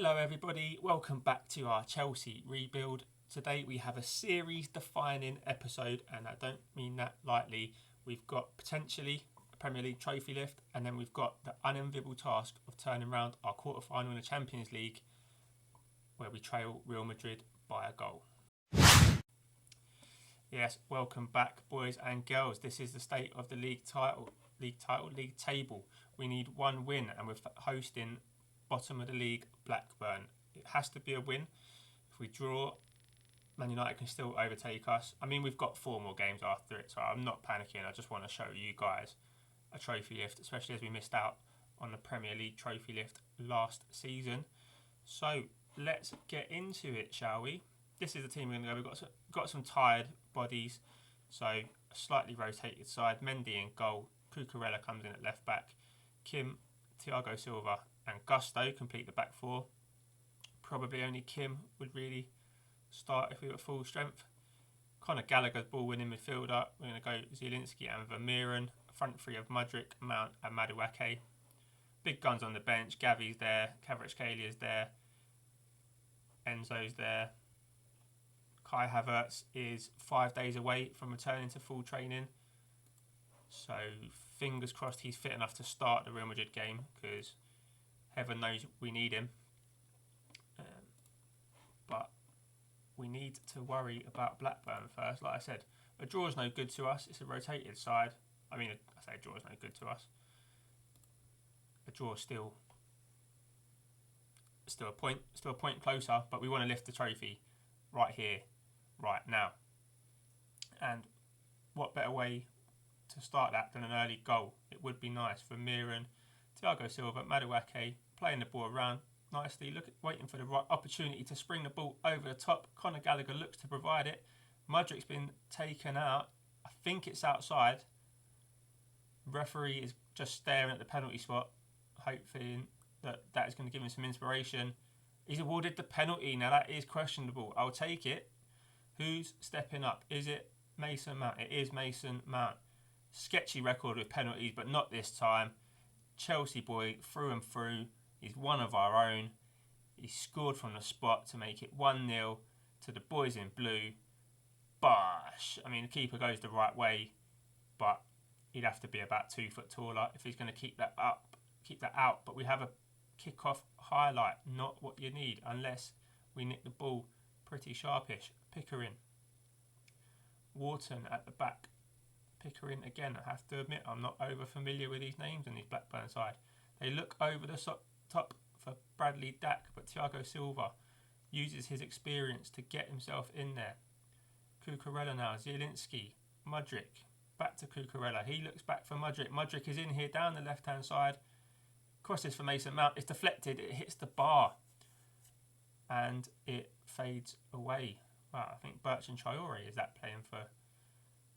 Hello everybody, welcome back to our Chelsea rebuild. Today we have a series defining episode, and I don't mean that lightly. We've got potentially a Premier League trophy lift, and then we've got the unenviable task of turning around our quarter-final in the Champions League where we trail Real Madrid by a goal. Yes, welcome back boys and girls. This is the state of the league table. We need one win, and we're hosting bottom of the league Blackburn. It has to be a win. If we draw, Man United can still overtake us. I mean, we've got 4 more games after it, so I'm not panicking. I just want to show you guys a trophy lift, especially as we missed out on the Premier League trophy lift last season. So let's get into it, shall we? This is the team we're going to go. We've got some tired bodies, so a slightly rotated side. Mendy in goal. Cucurella comes in at left back. Kim, Thiago Silva and Gusto complete the back 4. Probably only Kim would really start if we were full strength. Conor Gallagher's ball winning midfielder. We're going to go Zielinski and Vermeeren. Front 3 of Mudryk, Mount and Madueke. Big guns on the bench. Gavi's there. Kvaratskhelia is there. Enzo's there. Kai Havertz is 5 days away from returning to full training. So fingers crossed he's fit enough to start the Real Madrid game, because heaven knows we need him. But we need to worry about Blackburn first. Like I said, a draw is no good to us. It's a rotated side. I say a draw is no good to us. A draw is still a point closer, but we want to lift the trophy right here, right now. And what better way to start that than an early goal? It would be nice for Vermeeren, Thiago Silva, Madueke playing the ball around nicely, waiting for the right opportunity to spring the ball over the top. Conor Gallagher looks to provide it. Mudryk's been taken out. I think it's outside. Referee is just staring at the penalty spot, hoping that is going to give him some inspiration. He's awarded the penalty. Now that is questionable. I'll take it. Who's stepping up? Is it Mason Mount? It is Mason Mount. Sketchy record with penalties, but not this time. Chelsea boy through and through. He's one of our own. He scored from the spot to make it 1-0 to the boys in blue. Bosh! I mean, the keeper goes the right way, but he'd have to be about 2 foot taller if he's going to keep that out. But we have a kick-off highlight, not what you need, unless we nick the ball pretty sharpish. Pickering. Wharton at the back. Pickering again. I have to admit, I'm not over familiar with these names in these Blackburn side. They look over the top for Bradley Dack, but Thiago Silva uses his experience to get himself in there. Cucurella now. Zielinski. Mudryk. Back to Cucurella. He looks back for Mudryk. Mudryk is in here down the left-hand side. Crosses for Mason Mount. It's deflected. It hits the bar. And it fades away. Wow, I think Bertrand Traore is that playing for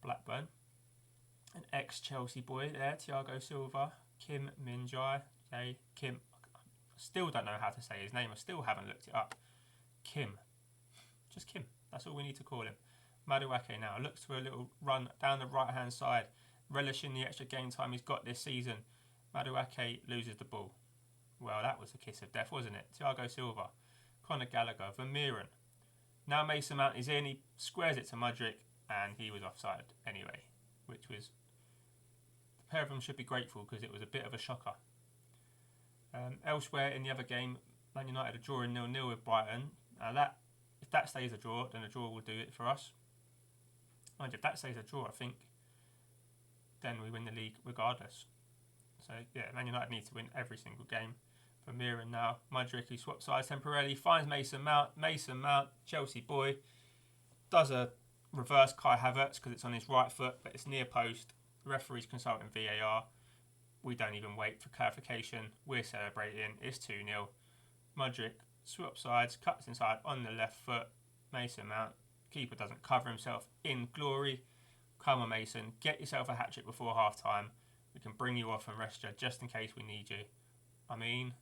Blackburn. An ex-Chelsea boy there, Thiago Silva. Kim Min-jae. Kim. Still don't know how to say his name. I still haven't looked it up. Kim. Just Kim. That's all we need to call him. Madueke now looks for a little run down the right-hand side, relishing the extra game time he's got this season. Madueke loses the ball. Well, that was a kiss of death, wasn't it? Thiago Silva. Conor Gallagher. Vermeeren. Now Mason Mount is in. He squares it to Mudryk, and he was offside anyway, which was... The pair of them should be grateful, because it was a bit of a shocker. Elsewhere in the other game, Man United are drawing 0-0 with Brighton. If that stays a draw, then a draw will do it for us. And if that stays a draw, I think then we win the league regardless. So yeah, Man United need to win every single game. Vermeeren now. Mudryk, who swaps sides temporarily, finds Mason Mount. Mason Mount, Chelsea boy, does a reverse Kai Havertz because it's on his right foot, but it's near post. The referee's consulting VAR. We don't even wait for clarification. We're celebrating. It's 2-0. Mudryk swaps sides, cuts inside on the left foot. Mason Mount. Keeper doesn't cover himself in glory. Come on, Mason. Get yourself a hat-trick before half-time. We can bring you off and rest you just in case we need you. I mean,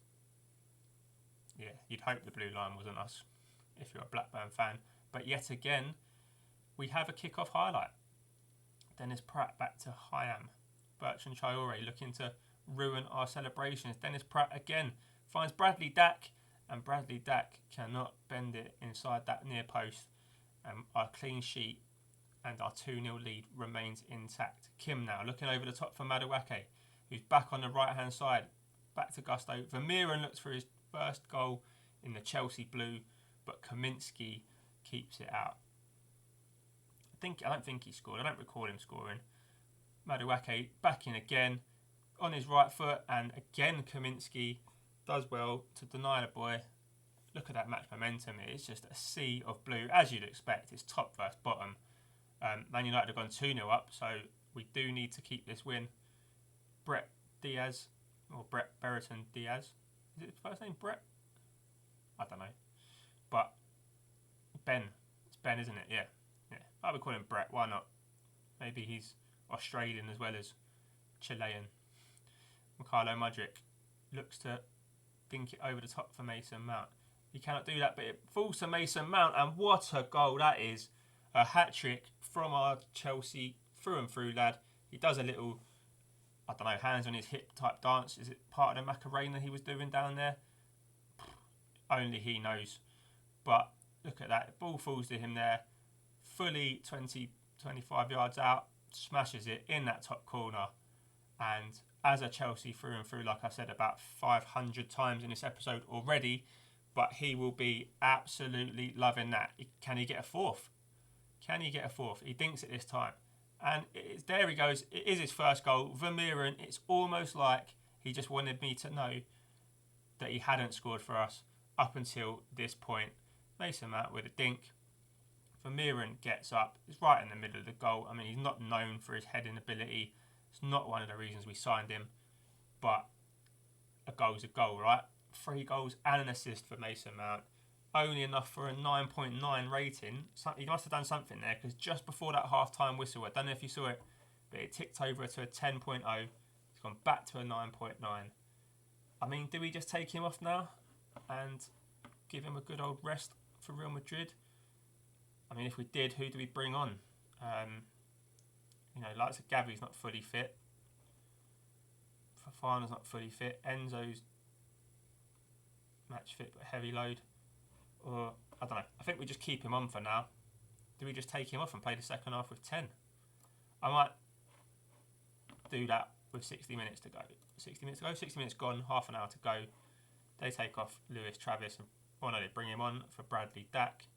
yeah, you'd hope the blue line wasn't us if you're a Blackburn fan. But yet again, we have a kick-off highlight. Dennis Pratt back to Hyam. Bertrand Traore looking to ruin our celebrations. Dennis Pratt again finds Bradley Dack and Bradley Dack cannot bend it inside that near post. And our clean sheet and our 2-0 lead remains intact. Kim now looking over the top for Madueke, who's back on the right hand side. Back to Gusto. Vermeeren looks for his first goal in the Chelsea blue, but Kaminski keeps it out. I don't think he scored. I don't recall him scoring. Madueke back in again on his right foot, and again Kaminski does well to deny the boy. Look at that match momentum. It's just a sea of blue, as you'd expect. It's top versus bottom. Man United have gone 2-0 up, so we do need to keep this win. Brett Brereton Diaz. Is it his first name Brett? I don't know. But Ben. It's Ben, isn't it? Yeah. I would call him Brett. Why not? Maybe he's Australian as well as Chilean. Mikhailo Mudryk looks to dink it over the top for Mason Mount. He cannot do that, but it falls to Mason Mount, and what a goal that is. A hat-trick from our Chelsea through and through lad. He does a little, I don't know, hands on his hip type dance. Is it part of the Macarena he was doing down there? Only he knows. But look at that. The ball falls to him there. Fully 20, 25 yards out. Smashes it in that top corner. And as a Chelsea through and through, like I said about 500 times in this episode already, but he will be absolutely loving that. Can he get a fourth? Can he get a fourth? He dinks it this time. And there he goes. It is his first goal. Vermeeren, it's almost like he just wanted me to know that he hadn't scored for us up until this point. Mason Mount with a dink. Vermeeren gets up. It's right in the middle of the goal. I mean, he's not known for his heading ability. It's not one of the reasons we signed him. But a goal's a goal, right? 3 goals and an assist for Mason Mount. Only enough for a 9.9 rating. He must have done something there, because just before that half-time whistle, I don't know if you saw it, but it ticked over to a 10.0. It's gone back to a 9.9. I mean, do we just take him off now and give him a good old rest for Real Madrid? I mean, if we did, who do we bring on? Like Gavi's not fully fit. Fofana's not fully fit. Enzo's match fit but heavy load. Or, I don't know. I think we just keep him on for now. Do we just take him off and play the second half with 10? I might do that with 60 minutes to go. 60 minutes gone, half an hour to go. They take off Lewis Travis. They bring him on for Bradley Dack.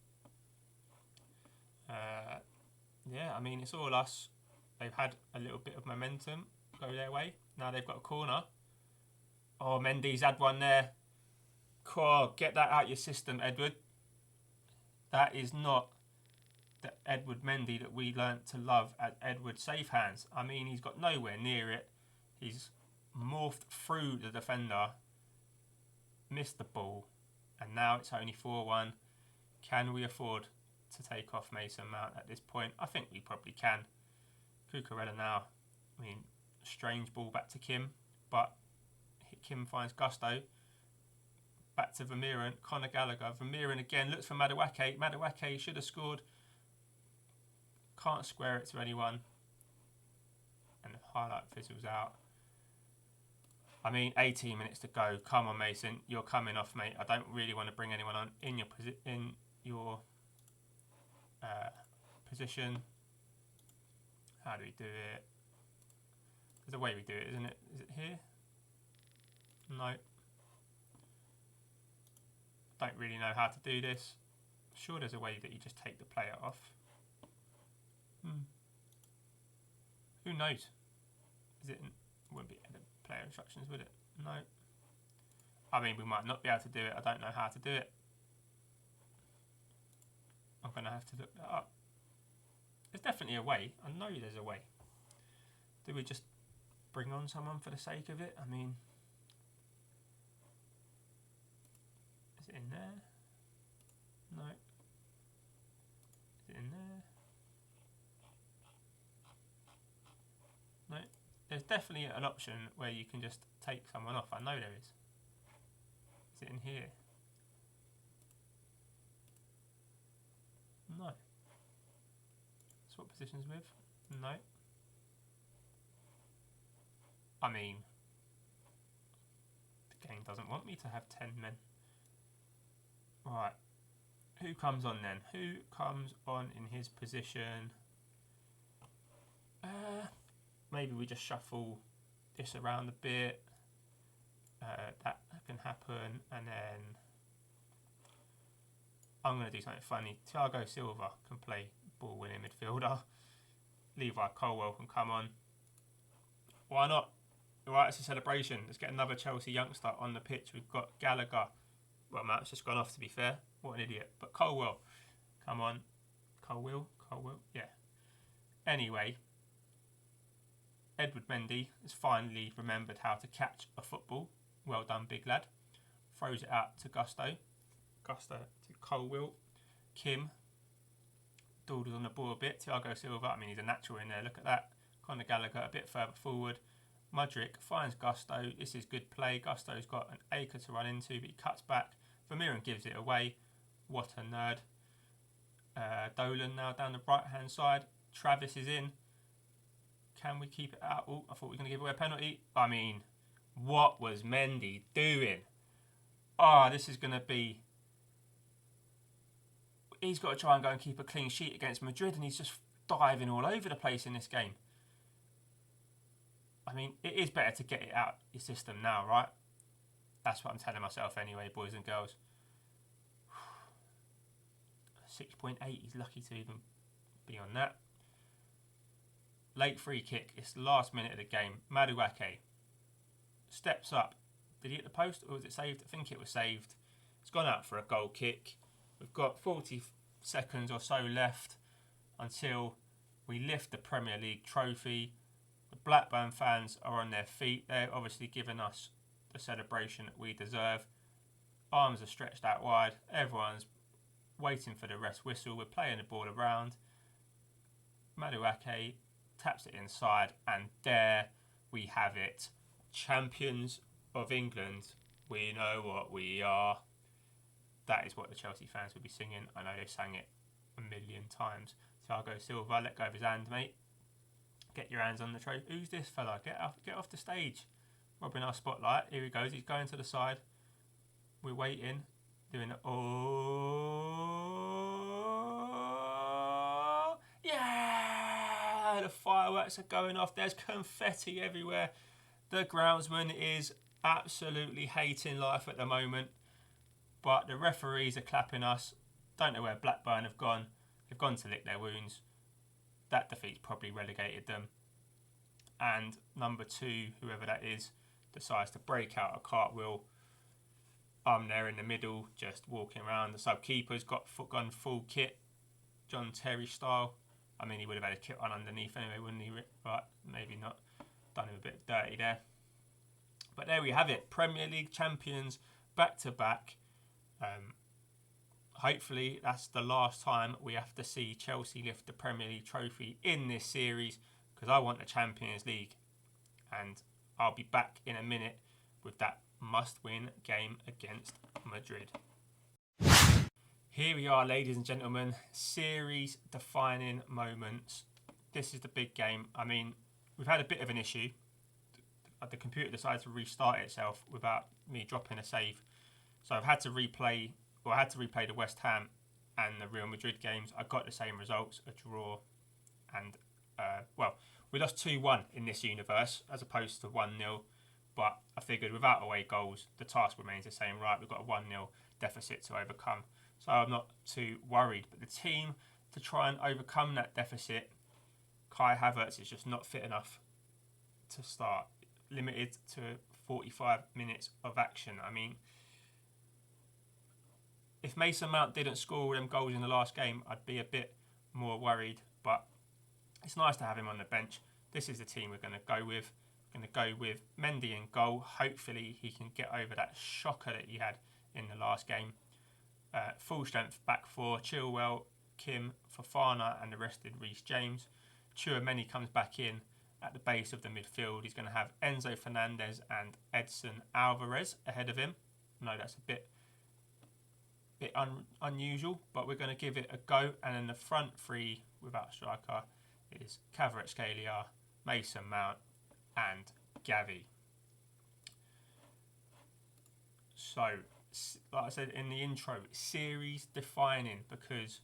I mean, it's all us. They've had a little bit of momentum go their way. Now they've got a corner. Oh, Mendy's had one there. Cool, get that out your system, Edward. That is not the Edward Mendy that we learnt to love as Edward Safe Hands. I mean, he's got nowhere near it. He's morphed through the defender, missed the ball, and now it's only 4-1. Can we afford to take off Mason Mount at this point? I think we probably can. Cucurella now. I mean, strange ball back to Kim, but Kim finds Gusto. Back to Vermeeren, Conor Gallagher. Vermeeren again looks for Madueke. Madueke should have scored. Can't square it to anyone. And the highlight fizzles out. I mean, 18 minutes to go. Come on, Mason. You're coming off, mate. I don't really want to bring anyone on in your position. How do we do it? There's a way we do it, isn't it? Is it here? No. Don't really know how to do this. Sure, there's a way that you just take the player off. Who knows? Wouldn't be the player instructions, would it? No. I mean, we might not be able to do it. I don't know how to do it. I'm going to have to look that up. There's definitely a way. I know there's a way. Do we just bring on someone for the sake of it? I mean, is it in there? No. Is it in there? No. There's definitely an option where you can just take someone off. I know there is. Is it in here? No. Swap positions with? No. I mean, the game doesn't want me to have 10 men. Right. Who comes on then? Who comes on in his position? Maybe we just shuffle this around a bit. That can happen. And then I'm going to do something funny. Thiago Silva can play ball-winning midfielder. Levi Colwill can come on. Why not? Right, it's a celebration. Let's get another Chelsea youngster on the pitch. We've got Gallagher. Well, Matt's just gone off, to be fair. What an idiot. But Colwill, come on. Colwill, yeah. Anyway, Edward Mendy has finally remembered how to catch a football. Well done, big lad. Throws it out to Gusto. Gusto to Colwill. Kim dawdles on the ball a bit. Thiago Silva, I mean, he's a natural in there. Look at that. Conor Gallagher a bit further forward. Mudryk finds Gusto. This is good play. Gusto's got an acre to run into, but he cuts back. Vermeeren gives it away. What a nerd. Dolan now down the right-hand side. Travis is in. Can we keep it out? Oh, I thought we were going to give away a penalty. I mean, what was Mendy doing? Oh, this is going to be... He's got to try and go and keep a clean sheet against Madrid, and he's just diving all over the place in this game. I mean, it is better to get it out your system now, right? That's what I'm telling myself anyway, boys and girls. 6.8, he's lucky to even be on that. Late free kick, it's the last minute of the game. Madueke steps up. Did he hit the post or was it saved? I think it was saved. It's gone out for a goal kick. We've got 40 seconds or so left until we lift the Premier League trophy. The Blackburn fans are on their feet. They're obviously giving us the celebration that we deserve. Arms are stretched out wide. Everyone's waiting for the rest whistle. We're playing the ball around. Madueke taps it inside, and there we have it. Champions of England. We know what we are. That is what the Chelsea fans will be singing. I know they've sang it a million times. Thiago Silva, let go of his hand, mate. Get your hands on the trophy. Who's this fella? Get off the stage. Robbing our spotlight. Here he goes. He's going to the side. We're waiting. Doing it. Oh, yeah! The fireworks are going off. There's confetti everywhere. The groundsman is absolutely hating life at the moment. But the referees are clapping us. Don't know where Blackburn have gone. They've gone to lick their wounds. That defeat's probably relegated them. And number 2, whoever that is, decides to break out a cartwheel. I'm there in the middle, just walking around. The sub-keeper's gone full kit, John Terry style. I mean, he would have had a kit on underneath anyway, wouldn't he? But maybe not. Done him a bit dirty there. But there we have it. Premier League champions, back-to-back. Hopefully that's the last time we have to see Chelsea lift the Premier League trophy in this series, because I want the Champions League, and I'll be back in a minute with that must-win game against Madrid. Here we are, ladies and gentlemen, series-defining moments. This is the big game. I mean, we've had a bit of an issue. The computer decided to restart itself without me dropping a save. So I had to replay the West Ham and the Real Madrid games. I got the same results, a draw, and we lost 2-1 in this universe as opposed to 1-0. But I figured without away goals, the task remains the same, right? We've got a 1-0 deficit to overcome. So I'm not too worried. But the team to try and overcome that deficit, Kai Havertz is just not fit enough to start. Limited to 45 minutes of action. I mean, if Mason Mount didn't score them goals in the last game, I'd be a bit more worried. But it's nice to have him on the bench. This is the team we're going to go with. Going to go with Mendy in goal. Hopefully he can get over that shocker that he had in the last game. Full strength back four. Chilwell, Kim, Fofana and the rested Reece James. Tchouaméni comes back in at the base of the midfield. He's going to have Enzo Fernandez and Edson Alvarez ahead of him. No, that's a bit unusual, but we're going to give it a go. And in the front three without striker is Kvaratskhelia, Mason Mount and Gavi. So like I said in the intro, series defining, because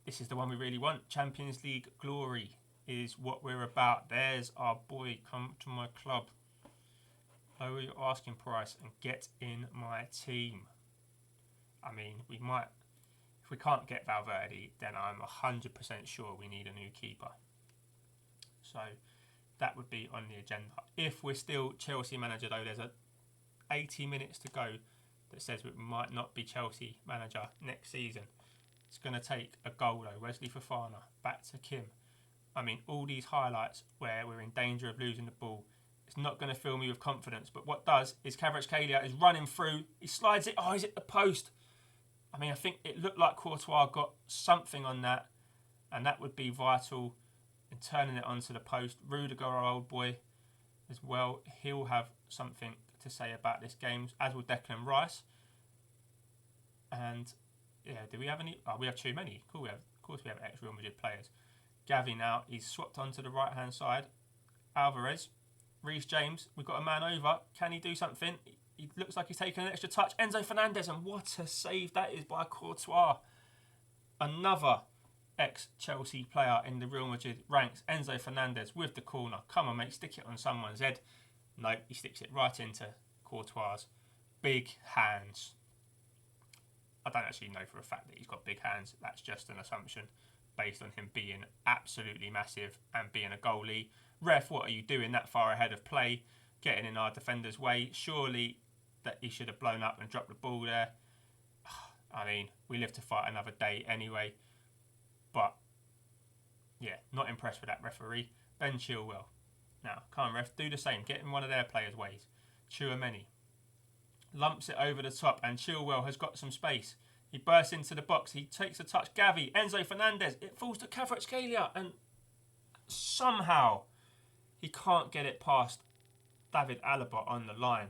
this is the one we really want. Champions League glory is what we're about. There's our boy. Come to my club. Lower your asking price and get in my team. I mean, we might. If we can't get Valverde, then I'm 100% sure we need a new keeper. So that would be on the agenda. If we're still Chelsea manager, though, there's 80 minutes to go that says we might not be Chelsea manager next season. It's going to take a goal, though. Wesley Fofana, back to Kim. I mean, all these highlights where we're in danger of losing the ball, it's not going to fill me with confidence. But what does is Kvaratskhelia is running through. He slides it. Oh, he's at the post. I mean, I think it looked like Courtois got something on that, and that would be vital in turning it onto the post. Rudiger, our old boy, as well, he'll have something to say about this game, as will Declan Rice. And yeah, do we have any? Oh, we have too many. Cool. Of course, we have ex-Real Madrid players. Gavi now, he's swapped onto the right-hand side. Alvarez, Reece James, we've got a man over. Can he do something? He looks like he's taking an extra touch. Enzo Fernandez, and what a save that is by Courtois. Another ex-Chelsea player in the Real Madrid ranks. Enzo Fernandez with the corner. Come on, mate, stick it on someone's head. No, he sticks it right into Courtois' big hands. I don't actually know for a fact that he's got big hands. That's just an assumption based on him being absolutely massive and being a goalie. Ref, what are you doing that far ahead of play? Getting in our defender's way. Surely that he should have blown up and dropped the ball there. I mean, we live to fight another day anyway. But, yeah, not impressed with that referee. Ben Chilwell. Now, come on, ref, do the same. Get in one of their players' ways. Chouameni lumps it over the top, and Chilwell has got some space. He bursts into the box. He takes a touch. Gavi, Enzo Fernandez. It falls to Kvaratskhelia, and somehow he can't get it past David Alaba on the line.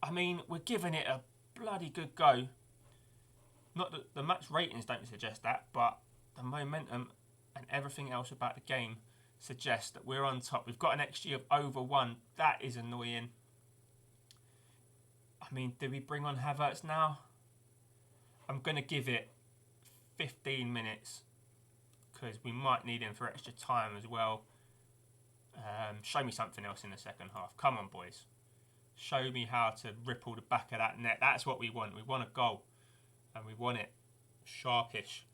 I mean, we're giving it a bloody good go. Not that the match ratings don't suggest that, but the momentum and everything else about the game suggests that we're on top. We've got an XG of over 1. That is annoying. I mean, do we bring on Havertz now? I'm going to give it 15 minutes because we might need him for extra time as well. Show me something else in the second half. Come on, boys. Show me how to ripple the back of that net. That's what we want. We want a goal. And we want it sharpish.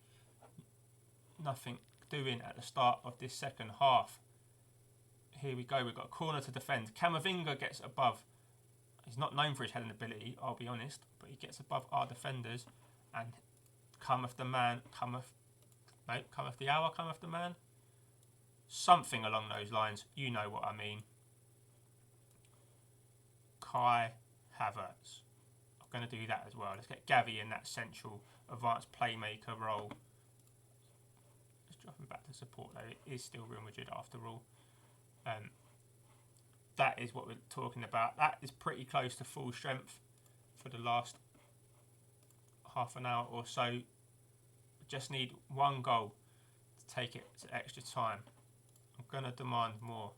Nothing doing at the start of this second half. Here we go. We've got a corner to defend. Camavinga gets above. He's not known for his heading ability, I'll be honest. But he gets above our defenders. And cometh the man. Cometh the hour. Cometh the man. Something along those lines. You know what I mean. Kai Havertz. I'm going to do that as well. Let's get Gavi in that central advanced playmaker role. Just drop him back to support though. It is still Real Madrid after all. That is what we're talking about. That is pretty close to full strength for the last half an hour or so. We just need one goal to take it to extra time. I'm going to demand more.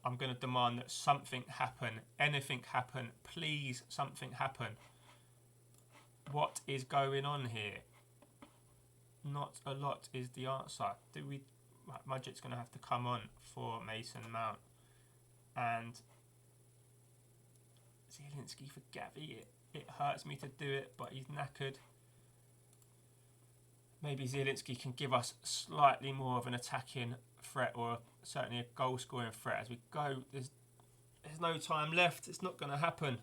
I'm going to demand that something happen. Anything happen. Please, something happen. What is going on here? Not a lot is the answer. Mudget's going to have to come on for Mason Mount. And Zielinski for Gavi. It hurts me to do it, but he's knackered. Maybe Zielinski can give us slightly more of an attacking threat, or certainly a goal-scoring threat as we go. There's no time left. It's not going to happen.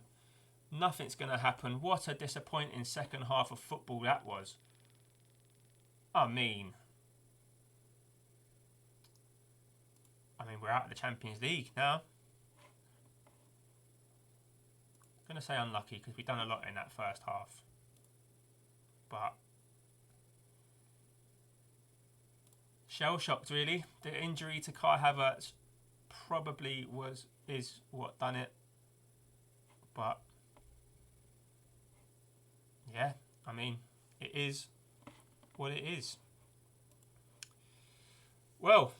Nothing's going to happen. What a disappointing second half of football that was. I mean, we're out of the Champions League now. I'm going to say unlucky because we've done a lot in that first half. But shell-shocked, really. The injury to Kai Havertz probably is what done it. But yeah, I mean, it is what it is. Well,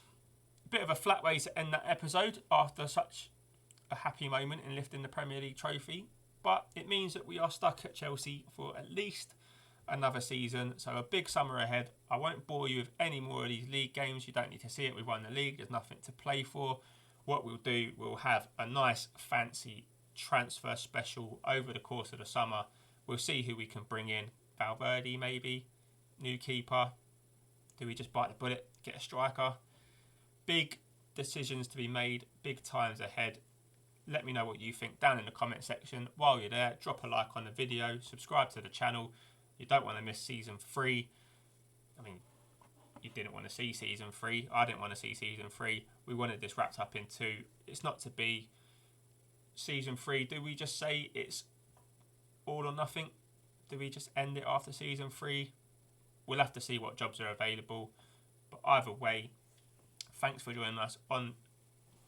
a bit of a flat way to end that episode after such a happy moment in lifting the Premier League trophy, but it means that we are stuck at Chelsea for at least another season. So a big summer ahead. I won't bore you with any more of these league games. You don't need to see it. We've won the league. There's nothing to play for. What we'll do, we'll have a nice fancy transfer special over the course of the summer. We'll see who we can bring in. Valverde maybe, new keeper. Do we just bite the bullet, get a striker? Big decisions to be made, big times ahead. Let me know what you think down in the comment section. While you're there, drop a like on the video, subscribe to the channel. You don't want to miss season 3. I mean, you didn't want to see season 3. I didn't want to see season 3. We wanted this wrapped up in 2. It's not to be. Season 3, do we just say it's all or nothing? Do we just end it after season 3? We'll have to see what jobs are available. But either way, thanks for joining us on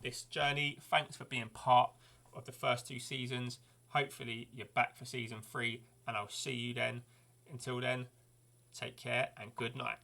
this journey. Thanks for being part of the first 2 seasons. Hopefully you're back for season 3 and I'll see you then. Until then, take care and good night.